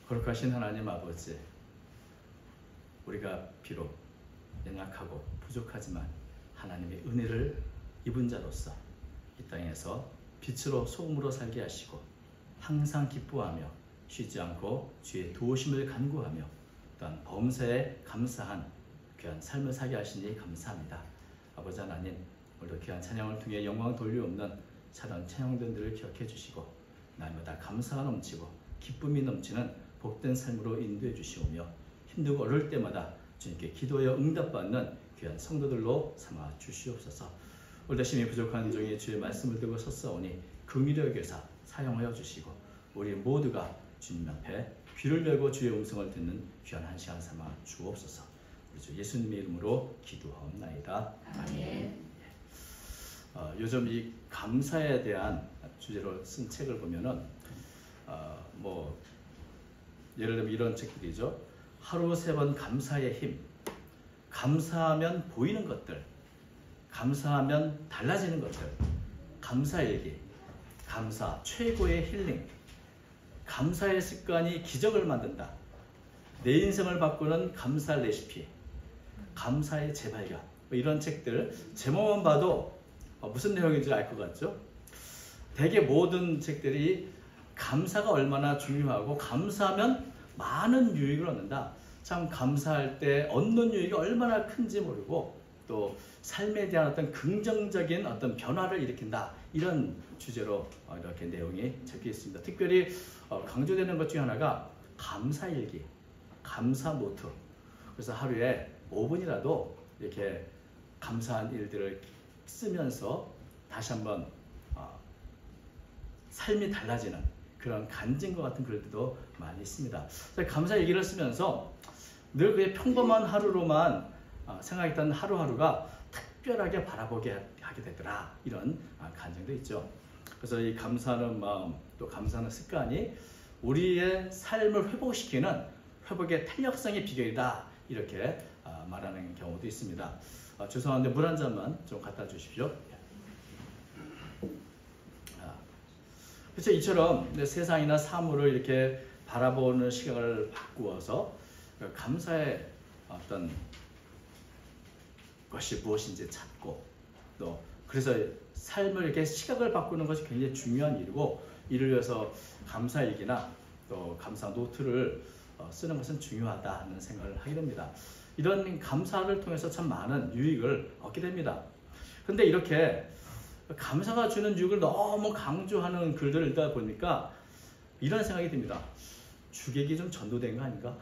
거룩하신 하나님 아버지, 우리가 비록 연약하고 부족하지만 하나님의 은혜를 입은 자로서 이 땅에서 빛으로 소금으로 살게 하시고 항상 기뻐하며 쉬지 않고 주의 도우심을 간구하며 또한 범사에 감사한 귀한 삶을 살게 하시니 감사합니다. 아버지 하나님, 오늘도 귀한 찬양을 통해 영광 돌려옵는 차라운 찬양들을 기억해 주시고 날마다 감사가 넘치고 기쁨이 넘치는 복된 삶으로 인도해 주시오며 힘들고 어려울 때마다 주님께 기도하여 응답받는 귀한 성도들로 삼아 주시옵소서. 오늘도 힘이 부족한 종이 주의 말씀을 들고 섰사오니 긍휼히 여겨서 사용하여 주시고 우리 모두가 주님 앞에 귀를 열고 주의 음성을 듣는 귀한 한 시간 삼아 주옵소서. 우리 주 예수님의 이름으로 기도하옵나이다. 아멘. 요즘 이 감사에 대한 주제로 쓴 책을 보면은 예를 들면 이런 책들이죠. 하루 3번 감사의 힘, 감사하면 보이는 것들, 감사하면 달라지는 것들, 감사일기, 감사 최고의 힐링, 감사의 습관이 기적을 만든다, 내 인생을 바꾸는 감사 레시피, 감사의 재발견, 이런 책들 제목만 봐도 무슨 내용인지 알 것 같죠? 대개 모든 책들이 감사가 얼마나 중요하고 감사하면 많은 유익을 얻는다. 참 감사할 때 얻는 유익이 얼마나 큰지 모르고 또 삶에 대한 어떤 긍정적인 어떤 변화를 일으킨다. 이런 주제로 이렇게 내용이 적혀 있습니다. 특별히 강조되는 것 중에 하나가 감사일기, 감사 노트. 그래서 하루에 5분이라도 이렇게 감사한 일들을 쓰면서 다시 한번 삶이 달라지는 그런 간증과 같은 글들도 많이 있습니다. 감사 얘기를 쓰면서 늘 그의 평범한 하루로만 생각했던 하루하루가 특별하게 바라보게 하게 되더라. 이런 간증도 있죠. 그래서 이 감사하는 마음, 또 감사하는 습관이 우리의 삶을 회복시키는 회복의 탄력성의 비결이다. 이렇게 말하는 경우도 있습니다. 죄송한데 물 한 잔만 좀 갖다 주십시오. 그래서 이처럼 세상이나 사물을 이렇게 바라보는 시각을 바꾸어서 감사의 어떤 것이 무엇인지 찾고 또 그래서 삶을 이렇게 시각을 바꾸는 것이 굉장히 중요한 일이고 이를 위해서 감사일기나 또 감사 노트를 쓰는 것은 중요하다는 생각을 하게 됩니다. 이런 감사를 통해서 참 많은 유익을 얻게 됩니다. 그런데 이렇게 감사가 주는 유익을 너무 강조하는 글들을 읽다 보니까 이런 생각이 듭니다. 주객이 좀 전도된 거 아닌가?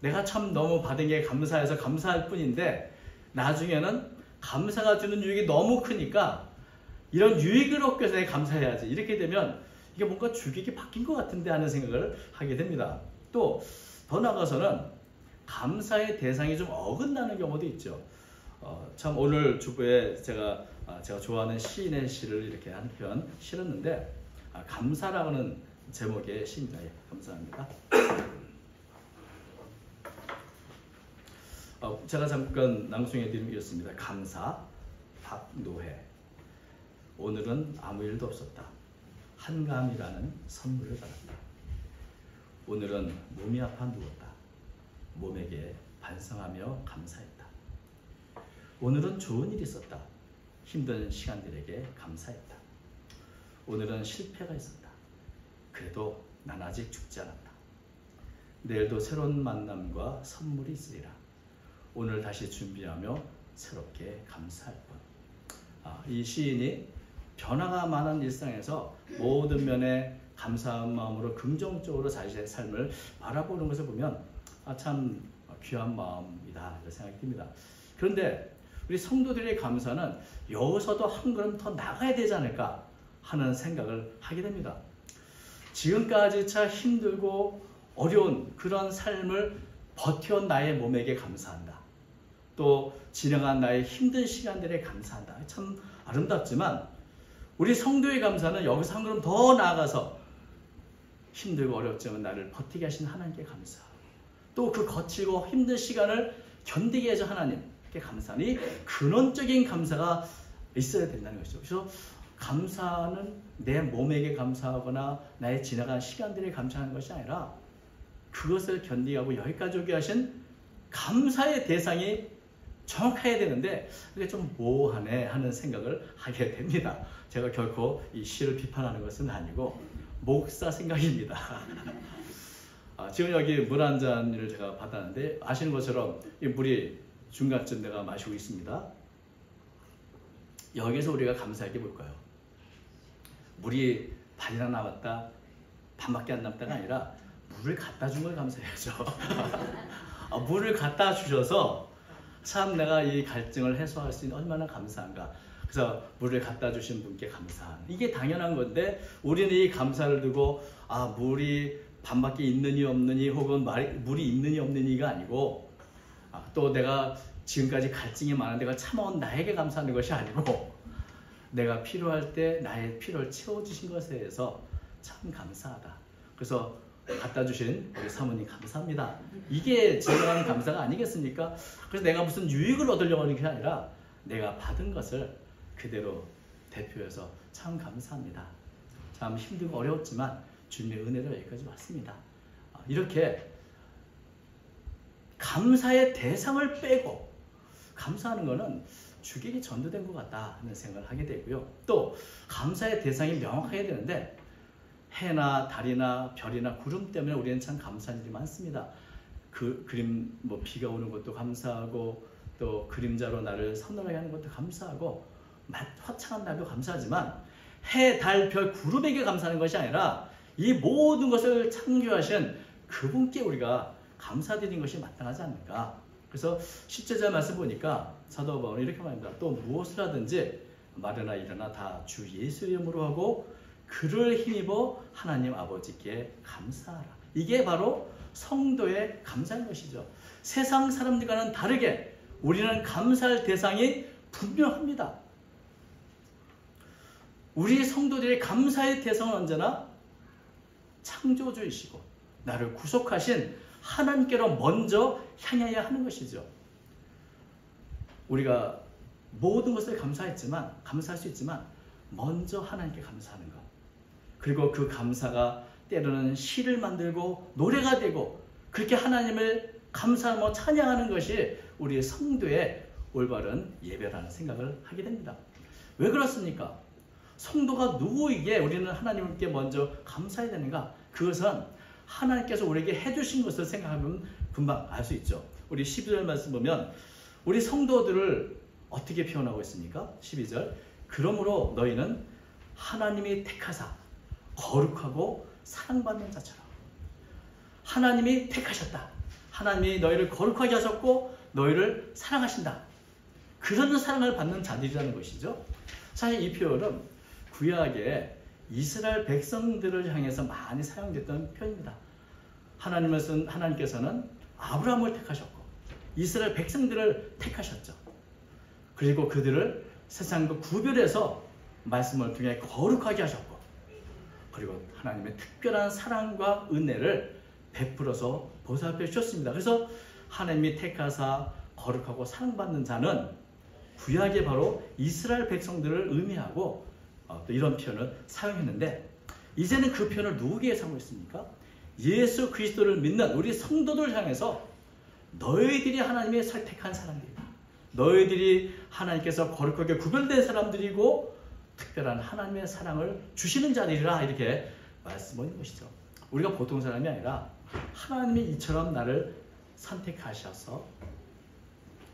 내가 참 너무 받은 게 감사해서 감사할 뿐인데 나중에는 감사가 주는 유익이 너무 크니까 이런 유익을 얻기 위해서 내가 감사해야지. 이렇게 되면 이게 뭔가 주객이 바뀐 것 같은데 하는 생각을 하게 됩니다. 또 더 나아가서는 감사의 대상이 좀 어긋나는 경우도 있죠. 참 오늘 주부에 제가 좋아하는 시인의 시를 이렇게 한 편 실었는데 감사라는 제목의 시입니다. 예, 감사합니다. 제가 잠깐 낭송해드리면 이렇습니다. 감사, 박노해. 오늘은 아무 일도 없었다. 한감이라는 선물을 받았다. 오늘은 몸이 아파 누웠다. 몸에게 반성하며 감사했다. 오늘은 좋은 일이 있었다. 힘든 시간들에게 감사했다. 오늘은 실패가 있었다. 그래도 난 아직 죽지 않았다. 내일도 새로운 만남과 선물이 있으리라. 오늘 다시 준비하며 새롭게 감사할 뿐. 이 시인이 변화가 많은 일상에서 모든 면에 감사한 마음으로 긍정적으로 자신의 삶을 바라보는 것을 보면 참 귀한 마음이다 이런 생각이 듭니다. 그런데 우리 성도들의 감사는 여기서도 한 걸음 더 나가야 되지 않을까 하는 생각을 하게 됩니다. 지금까지 참 힘들고 어려운 그런 삶을 버텨온 나의 몸에게 감사한다. 또 지나간 나의 힘든 시간들에 감사한다. 참 아름답지만 우리 성도의 감사는 여기서 한 걸음 더 나아가서 힘들고 어렵지만 나를 버티게 하신 하나님께 감사하고 또 그 거칠고 힘든 시간을 견디게 해준 하나님께 감사하니 근원적인 감사가 있어야 된다는 것이죠. 그래서 감사는 내 몸에게 감사하거나 나의 지나간 시간들에 감사하는 것이 아니라 그것을 견디하고 여기까지 오게 하신 감사의 대상이 정확해야 되는데 이게 좀 모호하네 하는 생각을 하게 됩니다. 제가 결코 이 시를 비판하는 것은 아니고 목사 생각입니다. 지금 여기 물 한 잔을 제가 받았는데 아시는 것처럼 이 물이 중간쯤 내가 마시고 있습니다. 여기서 우리가 감사하게 볼까요? 물이 반이나 남았다, 반밖에 안 남다가 아니라 물을 갖다 준 걸 감사해야죠. 물을 갖다 주셔서 참 내가 이 갈증을 해소할 수 있는 얼마나 감사한가. 그래서 물을 갖다 주신 분께 감사한, 이게 당연한 건데 우리는 이 감사를 두고 물이 반밖에 있느니 없느니 혹은 물이 있느니 없느니가 아니고 또 내가 지금까지 갈증이 많은데 그걸 참아온 나에게 감사하는 것이 아니고 내가 필요할 때 나의 필요를 채워주신 것에 대해서 참 감사하다. 그래서 갖다 주신 우리 사모님 감사합니다. 이게 진정한 감사가 아니겠습니까? 그래서 내가 무슨 유익을 얻으려고 하는 게 아니라 내가 받은 것을 그대로 대표해서 참 감사합니다. 참 힘들고 어려웠지만 주님의 은혜로 여기까지 왔습니다. 이렇게 감사의 대상을 빼고 감사하는 것은 주객이 전도된 것 같다 하는 생각을 하게 되고요. 또 감사의 대상이 명확해야 되는데 해나 달이나 별이나 구름 때문에 우리는 참 감사한 일이 많습니다. 그림 비가 오는 것도 감사하고 또 그림자로 나를 선선하게 하는 것도 감사하고 화창한 날도 감사하지만 해, 달, 별, 구름에게 감사하는 것이 아니라 이 모든 것을 창조하신 그분께 우리가 감사드리는 것이 마땅하지 않는가. 그래서 10제자 말씀 보니까 사도 바울은 이렇게 말합니다. 또 무엇을 하든지 말이나 일어나 다 주 예수 이름으로 하고 그를 힘입어 하나님 아버지께 감사하라. 이게 바로 성도의 감사인 것이죠. 세상 사람들과는 다르게 우리는 감사할 대상이 분명합니다. 우리 성도들의 감사의 대상은 언제나 창조주이시고 나를 구속하신 하나님께로 먼저 향해야 하는 것이죠. 우리가 모든 것을 감사할 수 있지만 먼저 하나님께 감사하는 것. 그리고 그 감사가 때로는 시를 만들고 노래가 되고 그렇게 하나님을 감사하며 찬양하는 것이 우리의 성도의 올바른 예배라는 생각을 하게 됩니다. 왜 그렇습니까? 성도가 누구이기에 우리는 하나님께 먼저 감사해야 되는가? 그것은 하나님께서 우리에게 해주신 것을 생각하면 금방 알 수 있죠. 우리 12절 말씀 보면 우리 성도들을 어떻게 표현하고 있습니까? 12절 그러므로 너희는 하나님이 택하사 거룩하고 사랑받는 자처럼. 하나님이 택하셨다. 하나님이 너희를 거룩하게 하셨고 너희를 사랑하신다. 그런 사랑을 받는 자들이라는 것이죠. 사실 이 표현은 구약에 이스라엘 백성들을 향해서 많이 사용됐던 표현입니다. 하나님께서는 아브라함을 택하셨고 이스라엘 백성들을 택하셨죠. 그리고 그들을 세상과 구별해서 말씀을 통해 거룩하게 하셨고 그리고 하나님의 특별한 사랑과 은혜를 베풀어서 보살펴 주셨습니다. 그래서 하나님이 택하사 거룩하고 사랑받는 자는 구약에 바로 이스라엘 백성들을 의미하고 또 이런 표현을 사용했는데 이제는 그 표현을 누구에게 사용하고 있습니까? 예수 그리스도를 믿는 우리 성도들 향해서 너희들이 하나님의 선택한 사람들이다. 너희들이 하나님께서 거룩하게 구별된 사람들이고 특별한 하나님의 사랑을 주시는 자들이라 이렇게 말씀하는 것이죠. 우리가 보통 사람이 아니라 하나님이 이처럼 나를 선택하셔서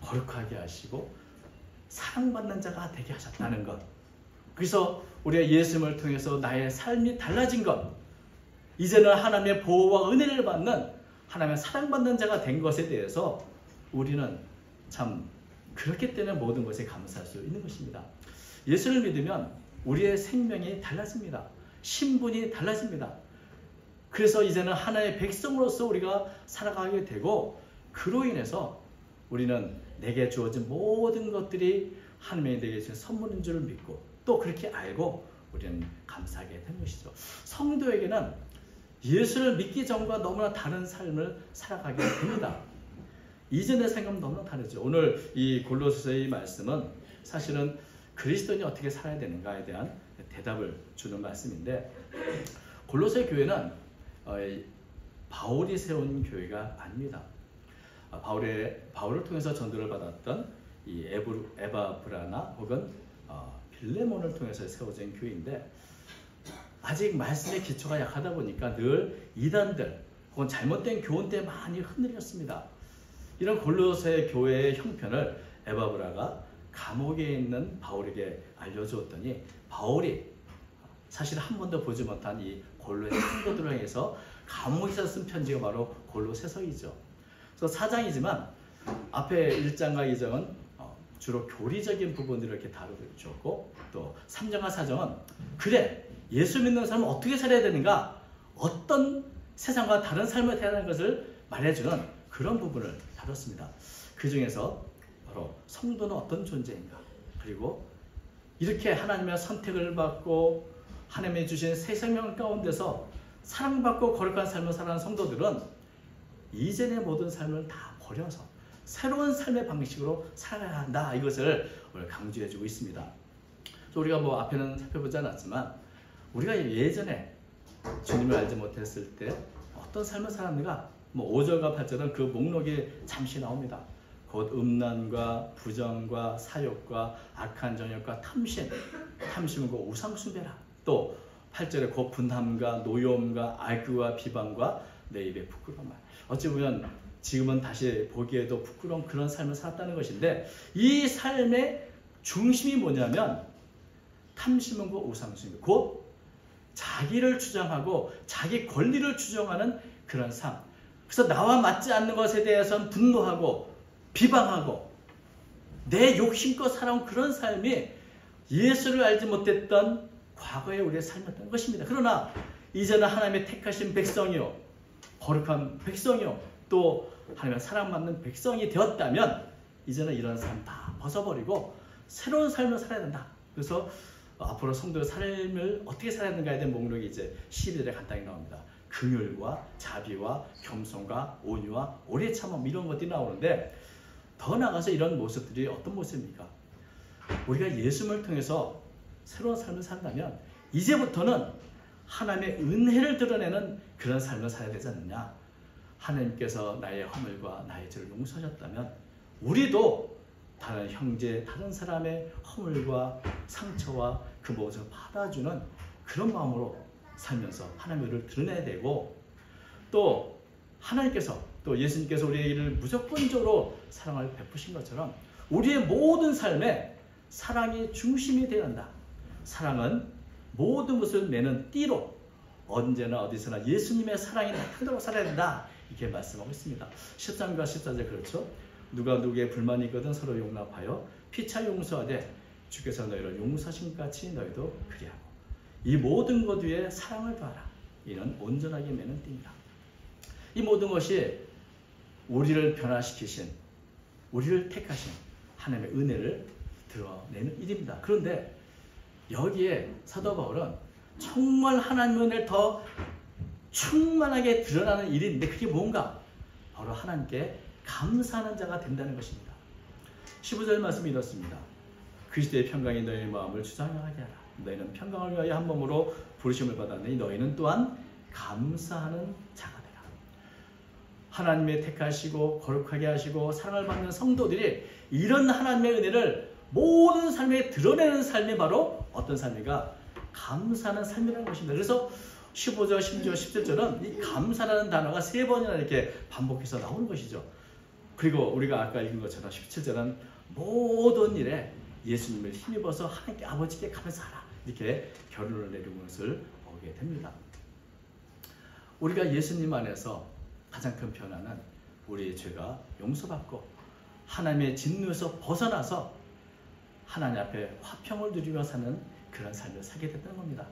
거룩하게 하시고 사랑받는 자가 되게 하셨다는 것. 그래서 우리가 예수님을 통해서 나의 삶이 달라진 것. 이제는 하나님의 보호와 은혜를 받는 하나님의 사랑받는 자가 된 것에 대해서 우리는 참 그렇기 때문에 모든 것에 감사할 수 있는 것입니다. 예수를 믿으면 우리의 생명이 달라집니다. 신분이 달라집니다. 그래서 이제는 하나의 백성으로서 우리가 살아가게 되고 그로 인해서 우리는 내게 주어진 모든 것들이 하나님이 내게 주신 선물인 줄 믿고 또 그렇게 알고 우리는 감사하게 된 것이죠. 성도에게는 예수를 믿기 전과 너무나 다른 삶을 살아가게 됩니다. 이전의 생각은 너무나 다르죠. 오늘 이 골로새서의 말씀은 사실은 그리스도인이 어떻게 살아야 되는가에 대한 대답을 주는 말씀인데 골로새 교회는 바울이 세운 교회가 아닙니다. 바울을 통해서 전도를 받았던 이 에바브라나 혹은 빌레몬을 통해서 세워진 교회인데, 아직 말씀의 기초가 약하다 보니까 늘 이단들 혹은 잘못된 교훈 때문에 많이 흔들렸습니다. 이런 골로새 교회의 형편을 에바브라가 감옥에 있는 바울에게 알려주었더니, 바울이 사실 한 번도 보지 못한 이 골로새 성도들을 향해서 감옥에서 쓴 편지가 바로 골로새서이죠. 그래서 4장이지만 앞에 1장과 2장은 주로 교리적인 부분들을 이렇게 다루고 있었고, 또 3장과 4장은 그래, 예수 믿는 사람은 어떻게 살아야 되는가, 어떤 세상과 다른 삶을 살아야 하는 것을 말해주는 그런 부분을 다뤘습니다. 그 중에서 바로 성도는 어떤 존재인가, 그리고 이렇게 하나님의 선택을 받고 하나님이 주신 새 생명 가운데서 사랑받고 거룩한 삶을 살아가는 성도들은 이전의 모든 삶을 다 버려서 새로운 삶의 방식으로 살아야 한다, 이것을 오늘 강조해주고 있습니다. 우리가 앞에는 살펴보지 않았지만, 우리가 예전에 주님을 알지 못했을 때 어떤 삶을 살았는가, 5절과 8절은 그 목록이 잠시 나옵니다. 곧 음란과 부정과 사욕과 악한 정욕과 탐심과 우상숭배라. 또 8절에 곧 분함과 노여움과 알교와 비방과 내 입에 부끄러운 말. 어찌 보면 지금은 다시 보기에도 부끄러운 그런 삶을 살았다는 것인데, 이 삶의 중심이 뭐냐면 탐심과 우상숭배, 곧 자기를 주장하고 자기 권리를 주장하는 그런 삶. 그래서 나와 맞지 않는 것에 대해서는 분노하고 비방하고 내 욕심껏 살아온 그런 삶이 예수를 알지 못했던 과거의 우리의 삶이었던 것입니다. 그러나 이제는 하나님의 택하신 백성이요, 거룩한 백성이요, 또 하나님의 사랑받는 백성이 되었다면 이제는 이런 삶 다 벗어버리고 새로운 삶을 살아야 된다. 그래서 앞으로 성도의 삶을 어떻게 살아야 되는가에 대한 목록이 이제 12절에 간단히 나옵니다. 긍휼과 자비와 겸손과 온유와 오래 참음, 이런 것들이 나오는데, 더 나아가서 이런 모습들이 어떤 모습입니까? 우리가 예수님을 통해서 새로운 삶을 산다면 이제부터는 하나님의 은혜를 드러내는 그런 삶을 살아야 되지 않느냐. 하나님께서 나의 허물과 나의 죄를 용서하셨다면 우리도 다른 형제, 다른 사람의 허물과 상처와 그 무엇을 받아주는 그런 마음으로 살면서 하나님의 은혜를 드러내야 되고, 또 하나님께서, 또 예수님께서 우리를 무조건적으로 사랑을 베푸신 것처럼 우리의 모든 삶에 사랑이 중심이 되어야 한다. 사랑은 모든 것을 내는 띠로 언제나 어디서나 예수님의 사랑이 나타나도록 살아야 된다, 이렇게 말씀하고 있습니다. 13과 14절 그렇죠? 누가 누구의 불만이 있거든 서로 용납하여 피차 용서하되 주께서 너희를 용서하신 같이 너희도 그리하고 이 모든 것 위에 사랑을 더하라. 이는 온전하게 매는 띠입니다. 이 모든 것이 우리를 변화시키신, 우리를 택하신 하나님의 은혜를 드러내는 일입니다. 그런데 여기에 사도 바울은 정말 하나님의 은혜를 더 충만하게 드러나는 일인데, 그게 뭔가? 바로 하나님께 감사하는 자가 된다는 것입니다. 15절 말씀이 이렇습니다. 그리스도의 평강이 너희의 마음을 주장하게 하라. 너희는 평강을 위하여 한 몸으로 부르심을 받았으니 너희는 또한 감사하는 자가 되라. 하나님의 택하시고 거룩하게 하시고 사랑을 받는 성도들이 이런 하나님의 은혜를 모든 삶에 드러내는 삶이 바로 어떤 삶인가? 감사하는 삶이라는 것입니다. 그래서 15절, 16절, 17절은 이 감사라는 단어가 3번이나 이렇게 반복해서 나오는 것이죠. 그리고 우리가 아까 읽은 것처럼 17절은 모든 일에 예수님을 힘입어서 하나님께 아버지께 감사하라, 이렇게 결론을 내리는 것을 보게 됩니다. 우리가 예수님 안에서 가장 큰 변화는 우리의 죄가 용서받고 하나님의 진노에서 벗어나서 하나님 앞에 화평을 누리며 사는 그런 삶을 살게 됐다는 겁니다.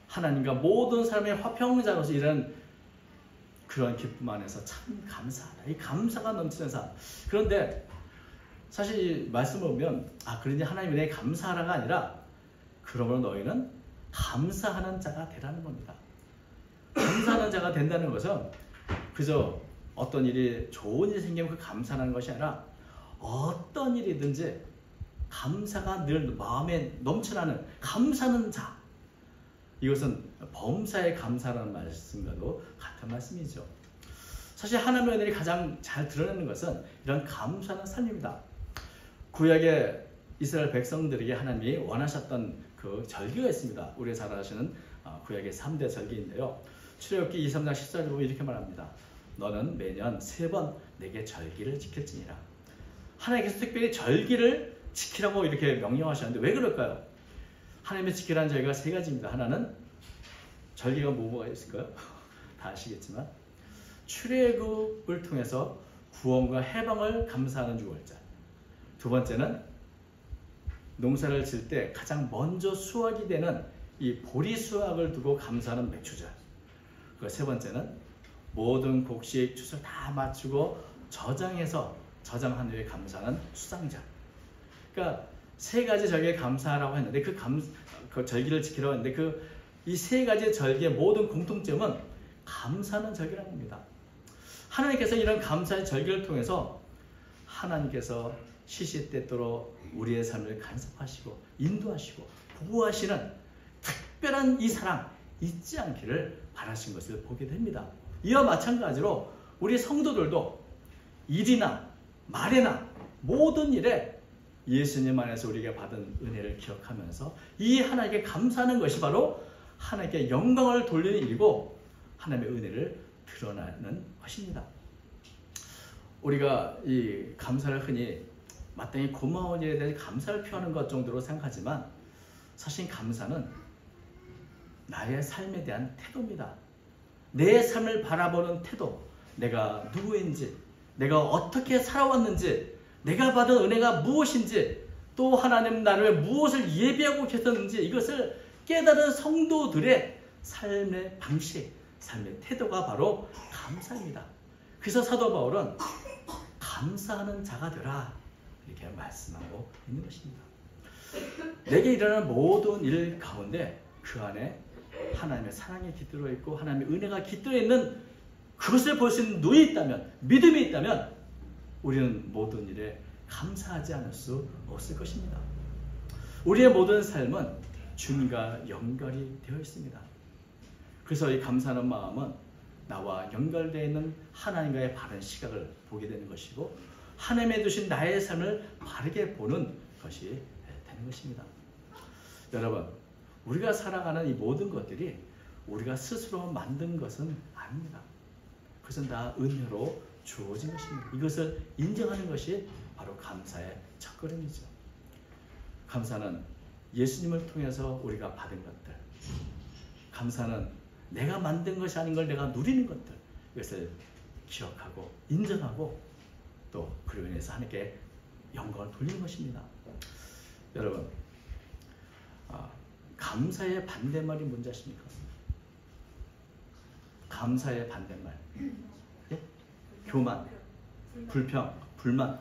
하나님과 모든 사람의 화평자로서 이런 그런 기쁨 안에서 참 감사하다. 이 감사가 넘치는 삶. 그런데 사실 이 말씀을 보면 그러니 하나님에 대해 감사하라가 아니라 그러므로 너희는 감사하는 자가 되라는 겁니다. 감사하는 자가 된다는 것은 그저 어떤 일이 좋은 일이 생기면 그 감사하는 것이 아니라 어떤 일이든지 감사가 늘 마음에 넘쳐나는 감사하는 자. 이것은 범사에 감사라는 말씀과도 같은 말씀이죠. 사실 하나님의 은혜를 가장 잘 드러내는 것은 이런 감사하는 삶입니다. 구약의 이스라엘 백성들에게 하나님이 원하셨던 그 절기가 있습니다. 우리가 잘 아시는 구약의 3대 절기인데요. 출애굽기 23장 14절에 보면 이렇게 말합니다. 너는 매년 3번 내게 절기를 지킬지니라. 하나님께서 특별히 절기를 지키라고 이렇게 명령하셨는데 왜 그럴까요? 하나님의 지키라는 절기가 3가지입니다. 하나는 절기가 뭐가 있을까요? 다 아시겠지만 출애굽을 통해서 구원과 해방을 감사하는 6월절. 두 번째는 농사를 질 때 가장 먼저 수확이 되는 이 보리 수확을 두고 감사하는 맥주절. 그 세 번째는 모든 곡식 추석 다 마치고 저장한 후에 감사하는 수상절. 그러니까 3가지 절기에 감사하라고 했는데 그 절기를 지키라고 했는데 이 3가지 절기의 모든 공통점은 감사하는 절기라는 겁니다. 하나님께서 이런 감사의 절기를 통해서 하나님께서 시시때때로 우리의 삶을 간섭하시고 인도하시고 보호하시는 특별한 이 사랑 잊지 않기를 바라신 것을 보게 됩니다. 이와 마찬가지로 우리 성도들도 일이나 말이나 모든 일에 예수님 안에서 우리가 받은 은혜를 기억하면서 이 하나님께 감사하는 것이 바로 하나님께 영광을 돌리는 일이고 하나님의 은혜를 드러나는 것입니다. 우리가 이 감사를 흔히 마땅히 고마운 일에 대해 감사를 표하는 것 정도로 생각하지만 사실 감사는 나의 삶에 대한 태도입니다. 내 삶을 바라보는 태도, 내가 누구인지, 내가 어떻게 살아왔는지, 내가 받은 은혜가 무엇인지, 또 하나님 나를 무엇을 예비하고 계셨는지 이것을 깨달은 성도들의 삶의 방식, 삶의 태도가 바로 감사입니다. 그래서 사도 바울은 감사하는 자가 되라 이렇게 말씀하고 있는 것입니다. 내게 일어나는 모든 일 가운데 그 안에 하나님의 사랑이 깃들어 있고 하나님의 은혜가 깃들어 있는 그것을 볼 수 있는 눈이 있다면, 믿음이 있다면 우리는 모든 일에 감사하지 않을 수 없을 것입니다. 우리의 모든 삶은 주님과 연결이 되어 있습니다. 그래서 이 감사하는 마음은 나와 연결되어 있는 하나님과의 바른 시각을 보게 되는 것이고 하나님의 두신 나의 삶을 바르게 보는 것이 되는 것입니다. 여러분, 우리가 살아가는 이 모든 것들이 우리가 스스로 만든 것은 아닙니다. 그것은 다 은혜로 주어진 것입니다. 이것을 인정하는 것이 바로 감사의 첫걸음이죠. 감사는 예수님을 통해서 우리가 받은 것들, 감사는 내가 만든 것이 아닌 걸 내가 누리는 것들, 이것을 기억하고 인정하고 또 그로 인해서 하나님께 영광을 돌리는 것입니다. 여러분, 감사의 반대말이 뭔지 아십니까? 감사의 반대말, 예? 교만, 불평, 불만.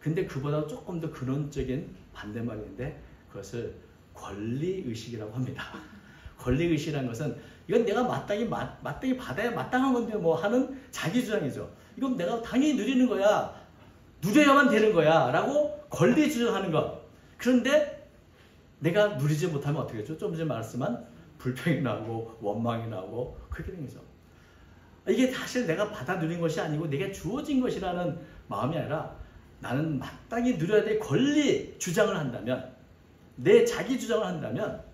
근데 그보다 조금 더 근원적인 반대말인데 그것을 권리의식이라고 합니다. 권리의식이라는 것은 이건 내가 마땅히 받아야 마땅한 건데 뭐 하는 자기 주장이죠. 이건 내가 당연히 누리는 거야. 누려야만 되는 거야. 라고 권리 주장하는 것. 그런데 내가 누리지 못하면 어떻게 되죠? 좀 전에 말씀한 불평이 나오고 원망이 나오고 그렇게 된 거죠. 이게 사실 내가 받아 누린 것이 아니고 내게 주어진 것이라는 마음이 아니라 나는 마땅히 누려야 될 권리 주장을 한다면, 내 자기 주장을 한다면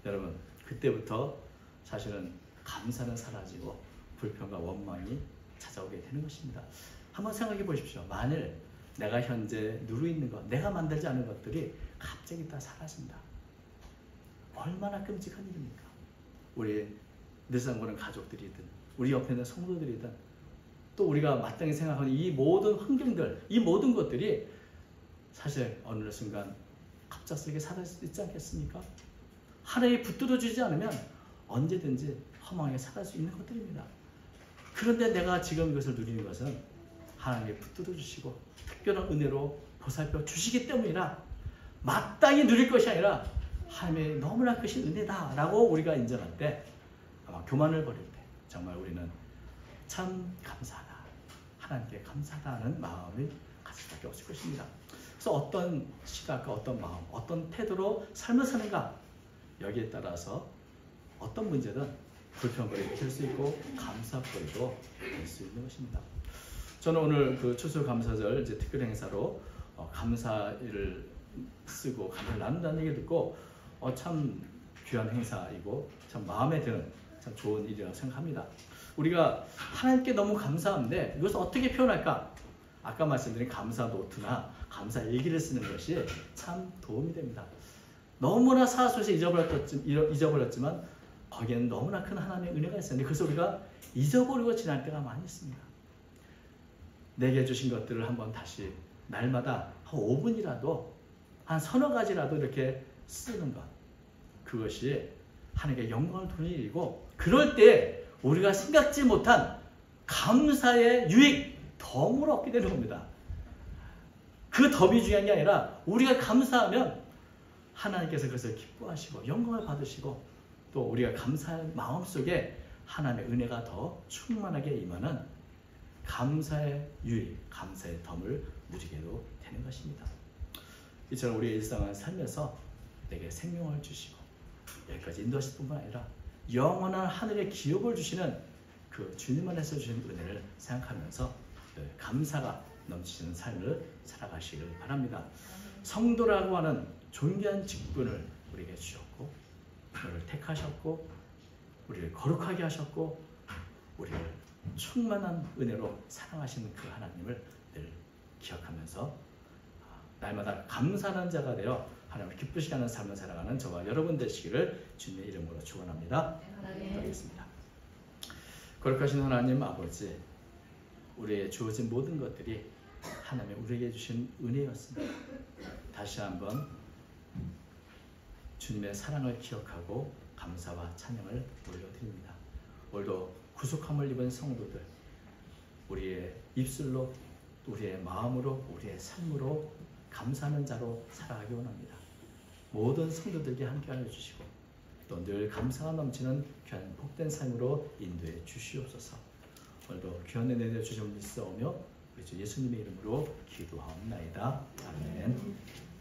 여러분 그때부터 사실은 감사는 사라지고 불평과 원망이 찾아오게 되는 것입니다. 한번 생각해 보십시오. 만일 내가 현재 누리고 있는 것, 내가 만들지 않은 것들이 갑자기 다 사라진다. 얼마나 끔찍한 일입니까? 우리 늘상 보는 가족들이든 우리 옆에 있는 성도들이든 또 우리가 마땅히 생각하는 이 모든 환경들, 이 모든 것들이 사실 어느 순간 갑작스럽게 사라질 수 있지 않겠습니까? 하나님이 붙들어 주지 않으면 언제든지 허망하게 사라질 수 있는 것들입니다. 그런데 내가 지금 이것을 누리는 것은 하나님이 붙들어 주시고 특별한 은혜로 보살펴 주시기 때문이라 마땅히 누릴 것이 아니라 하나님의 너무나 크신 은혜다라고 우리가 인정할 때, 아마 교만을 버릴 때 정말 우리는 참 감사하다, 하나님께 감사하다는 마음을 가질 수밖에 없을 것입니다. 그래서 어떤 시각과 어떤 마음, 어떤 태도로 삶을 사는가, 여기에 따라서 어떤 문제든 불평거리도 될 수 있고 감사거리도 될 수 있는 것입니다. 저는 오늘 그 추수감사절 이제 특별 행사로 감사일을 쓰고 감사를 나눈다는 얘기를 듣고 참 귀한 행사이고 참 마음에 드는 참 좋은 일이라고 생각합니다. 우리가 하나님께 너무 감사한데 이것을 어떻게 표현할까? 아까 말씀드린 감사 노트나 감사 일기를 쓰는 것이 참 도움이 됩니다. 너무나 사소해서 잊어버렸지만 거기에는 너무나 큰 하나님의 은혜가 있었는데 그래서 우리가 잊어버리고 지날 때가 많이 있습니다. 내게 주신 것들을 한번 다시 날마다 한 5분이라도 한 서너 가지라도 이렇게 쓰는 것, 그것이 하나님께 영광을 돌리는 일이고 그럴 때 우리가 생각지 못한 감사의 유익, 덤을 얻게 되는 겁니다. 그 덤이 중요한 게 아니라 우리가 감사하면 하나님께서 그것을 기뻐하시고 영광을 받으시고 또 우리가 감사할 마음속에 하나님의 은혜가 더 충만하게 임하는 감사의 유익, 감사의 덤을 누리게도 되는 것입니다. 이처럼 우리의 일상을 살면서 내게 생명을 주시고 여기까지 인도하실 뿐만 아니라 영원한 하늘의 기업을 주시는 그 주님 안에서 주신 은혜를 생각하면서 감사가 넘치는 삶을 살아가시길 바랍니다. 성도라고 하는 존귀한 직분을 우리에게 주셨고 우리를 택하셨고 우리를 거룩하게 하셨고 우리를 충만한 은혜로 사랑하시는 그 하나님을 늘 기억하면서 날마다 감사하는 자가 되어 하나님을 기쁘시게 하는 삶을 살아가는 저와 여러분 되시기를 주님의 이름으로 축원합니다. 기도하겠습니다. 거룩하신 하나님 아버지, 우리의 주어진 모든 것들이 하나님의 우리에게 주신 은혜였습니다. 다시 한번 주님의 사랑을 기억하고 감사와 찬양을 올려드립니다. 오늘도 구속함을 입은 성도들, 우리의 입술로, 우리의 마음으로, 우리의 삶으로 감사하는 자로 살아가기 원합니다. 모든 성도들에게 함께하여 주시고 또 늘 감사가 넘치는 귀한 복된 삶으로 인도해 주시옵소서. 오늘도 귀한 은혜 내려 주심을 믿사오며 우리 주 예수님의 이름으로 기도하옵나이다. 아멘.